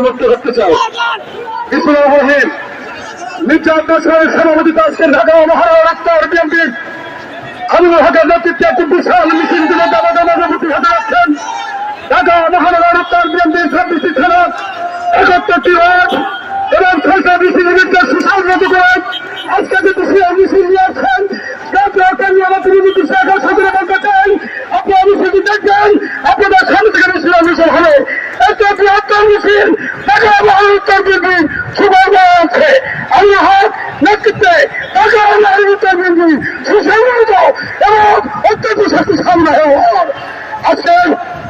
মুক্ত করতে চাই। সভাপতিত্ব আজকের ঢাকা মহানগর আক্তার বিএনপির আমিনুল হকের নেতৃত্বে একটি বিশাল মিছিল দিলে দাবাদাবাদী হাতে রাখছেন। ঢাকা মহানগর আক্তার বিএনপির 26টি থানা 71টি ওয়ার্ড এবং 6টা মিছিল ইউনিটের সুশাল নদী করে আজকে যে বিশাল মিছিল নিয়ে আসছেন বলতে চাই আপনারা মিছিলটি দেখবেন। আপনাদের সামনে থেকে মিছিল হলো একটি বৃহত্তর মিছিল ঢাকা মহানগর বিএনপি সুবর্ণ আছে আল্লাহর নেতৃত্বে ঢাকা মহানগর বিএনপি সুসংগঠিত এবং অত্যন্ত শক্তিশালী হওয়ার আজকে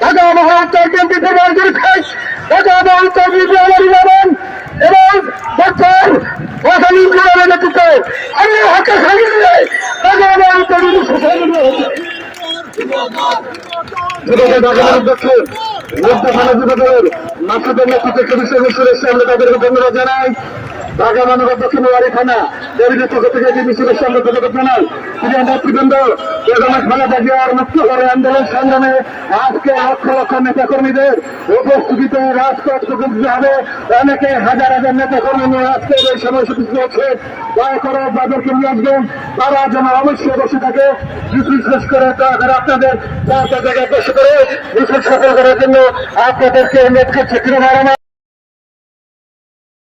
ঢাকা মহানগর বিএনপি প্রধান পরীক্ষায় ঢাকা মহানগর বিএনপি আমারই যাবেন এবং ডক্টর ওয়াসানুল করিমের নেতৃত্বে আমি হাতে সঙ্গে নিয়ে ঢাকা মহানগর বিএনপি সুসংগঠিত হচ্ছে। মাসুদের নেতৃত্বে আমরা তাদেরকে ধন্যবাদ জানাই। ঢাকা মহানগর দক্ষিণ ওয়ারি থানা দেবীদের পক্ষ থেকে এটি মিছিলের সামনে ধন্যবাদ জানাই। প্রিয় নেতৃবৃন্দ, খালেদা জিয়ার মুক্ত করে আন্দোলন সংগ্রামে আজকে লক্ষ লক্ষ নেতা কর্মীদের উপস্থিতিতে রাজপথ প্রকৃতি হবে। অনেকে হাজার হাজার নেতা কর্মী নিয়ে আজকে এই সময়সূচি হচ্ছে। দয়া করে যাদেরকে নিয়ে আসবেন তারা যেন অবশ্যই বসে থাকে। মিছিল শেষ করে আপনাদের জায়গায় বসে করে মিছিল সফল করার জন্য আপনাদেরকে অনুরোধ করছে।